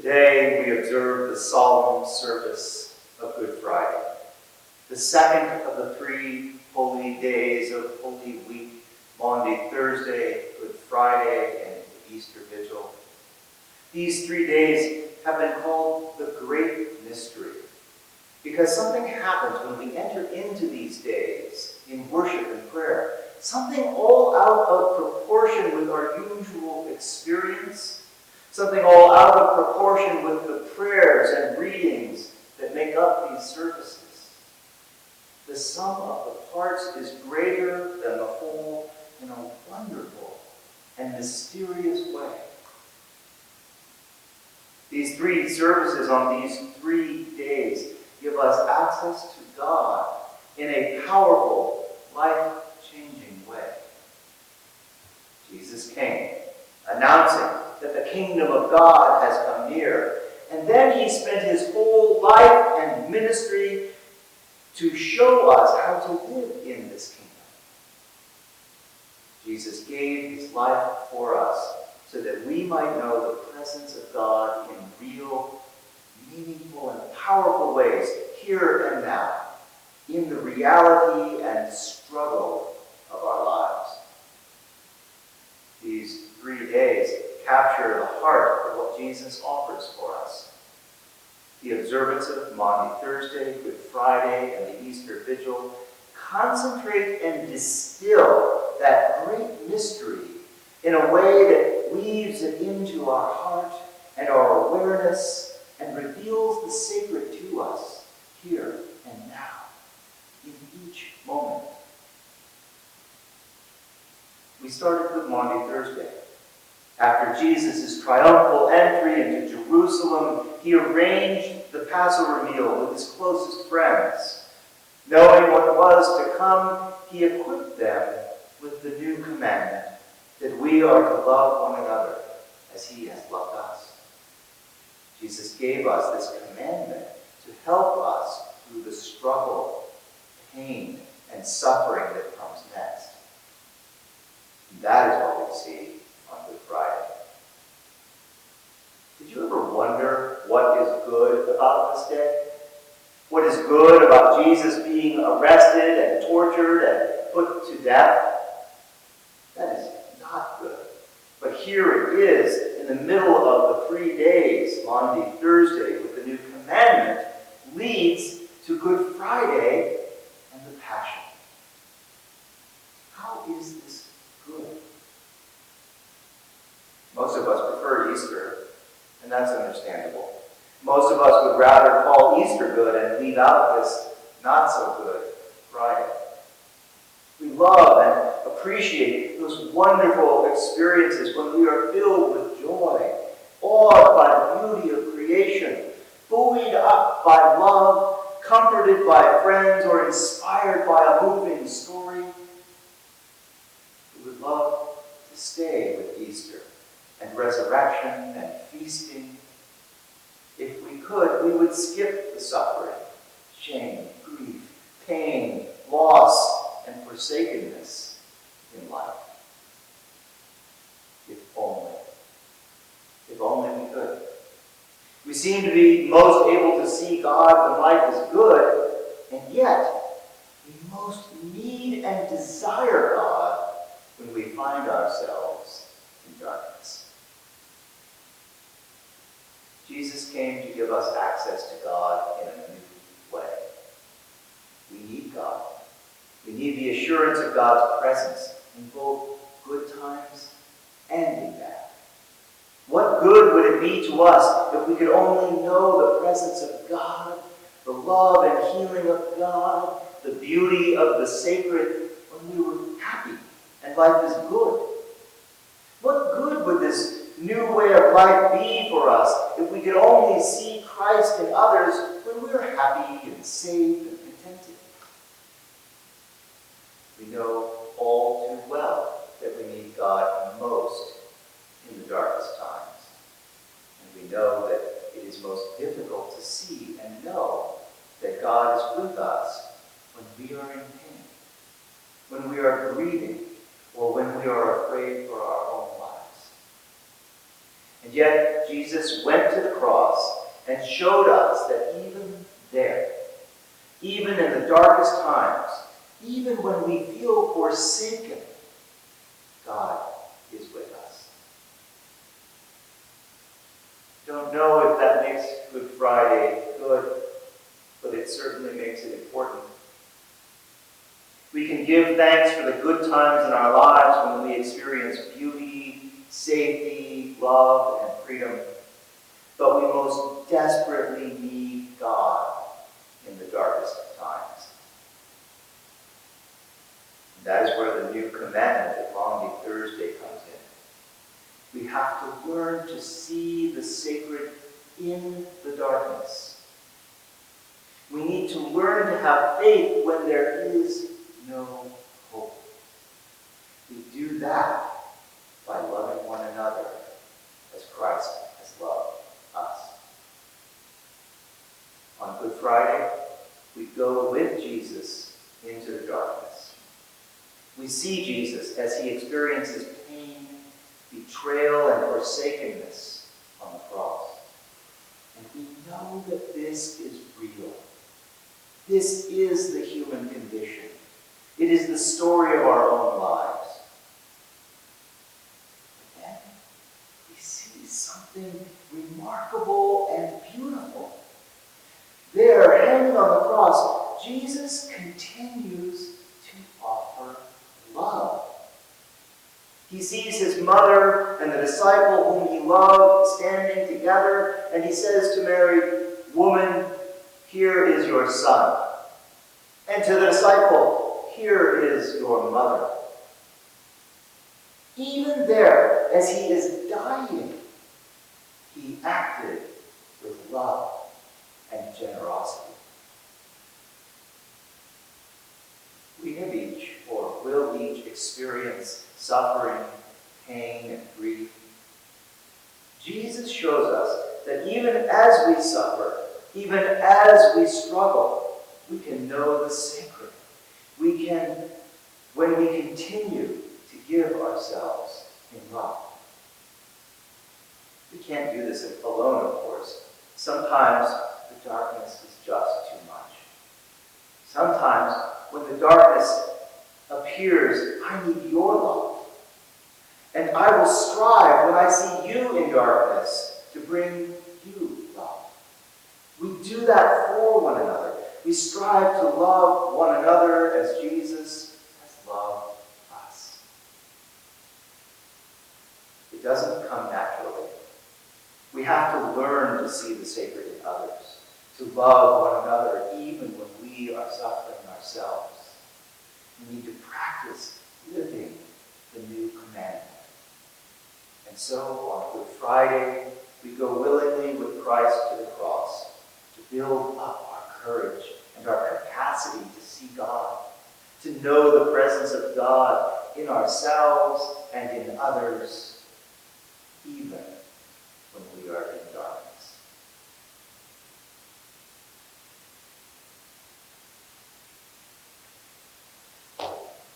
Today we observe the solemn service of Good Friday, the second of the 3 holy days of Holy Week, Maundy Thursday, Good Friday, and the Easter Vigil. These 3 days have been called the Great Mystery because something happens when we enter into these days in worship and prayer, something all out of proportion with our usual experience, something all out of proportion with the prayers and readings that make up these services. The sum of the parts is greater than the whole in a wonderful and mysterious way. These 3 services on these 3 days give us access to God in a powerful, life-changing way. Jesus came, announcing that the kingdom of God has come near. And then he spent his whole life and ministry to show us how to live in this kingdom. Jesus gave his life for us so that we might know the presence of God in real, meaningful, and powerful ways here and now, in the reality and struggle of our lives. These 3 days capture the heart of what Jesus offers for us. The observance of Maundy Thursday, Good Friday, and the Easter Vigil concentrate and distill that great mystery in a way that weaves it into our heart and our awareness and reveals the sacred to us here and now, in each moment. We started with Maundy Thursday. After Jesus' triumphal entry into Jerusalem, he arranged the Passover meal with his closest friends. Knowing what was to come, he equipped them with the new commandment that we are to love one another as he has loved us. Jesus gave us this commandment to help us through the struggle, pain, and suffering that comes next. And that is what we see on Good Friday. Did you ever wonder what is good about this day? What is good about Jesus being arrested and tortured and put to death? That is not good. But here it is in the middle of the 3 days, Maundy Thursday, with the new commandment, leads to Good Friday and the Passion. How is this good? Most of us prefer Easter, and that's understandable. Most of us would rather call Easter good and leave out this not-so-good Friday. We love and appreciate those wonderful experiences when we are filled with joy, awed by the beauty of creation, buoyed up by love, comforted by friends, or inspired by a moving story. We would love to stay with Easter and resurrection and feasting. If we could, we would skip the suffering, shame, grief, pain, loss, and forsakenness in life. If only. If only we could. We seem to be most able to see God when life is good, and yet we most need and desire God when we find ourselves in darkness. Jesus came to give us access to God in a new way. We need God. We need the assurance of God's presence in both good times and in bad. What good would it be to us if we could only know the presence of God, the love and healing of God, the beauty of the sacred when we were happy and life is good? What good would this new way of life be for us if we could only see Christ in others when we're happy and safe and contented? We know all too well that we need God most in the darkest times. And we know that it is most difficult to see and know that God is with us when we are in pain, when we are grieving, or when we are afraid for our own lives. And yet, Jesus went to the cross and showed us that even there, even in the darkest times, even when we feel forsaken, God is with us. Don't know if that makes Good Friday good, but it certainly makes it important. We can give thanks for the good times in our lives when we experience beauty, safety, love, and freedom. But we most desperately need God in the darkest of times. And that is where the new commandment at Maundy Thursday comes in. We have to learn to see the sacred in the darkness. We need to learn to have faith when there is no hope. We do that by loving one another as Christ has loved us. On Good Friday, we go with Jesus into the darkness. We see Jesus as he experiences pain, betrayal, and forsakenness on the cross. And we know that this is real. This is the human condition. It is the story of our own lives. But then we see something remarkable and beautiful. There, hanging on the cross, Jesus continues to offer love. He sees his mother and the disciple whom he loved standing together, and he says to Mary, "Woman, here is your son." And to the disciple, "Here is your mother." Even there, as he is dying, he acted with love and generosity. We have each, or will each, experience suffering, pain, and grief. Jesus shows us that even as we suffer, even as we struggle, we can know the sacred. We can, when we continue to give ourselves in love. We can't do this alone, of course. Sometimes the darkness is just too much. Sometimes when the darkness appears, I need your love. And I will strive when I see you in darkness to bring you love. We do that for one another. We strive to love one another as Jesus has loved us. It doesn't come naturally. We have to learn to see the sacred in others, to love one another even when we are suffering ourselves. We need to practice living the new commandment. And so on Good Friday, we go willingly with Christ to the cross to build up our courage and our capacity to see God, to know the presence of God in ourselves and in others,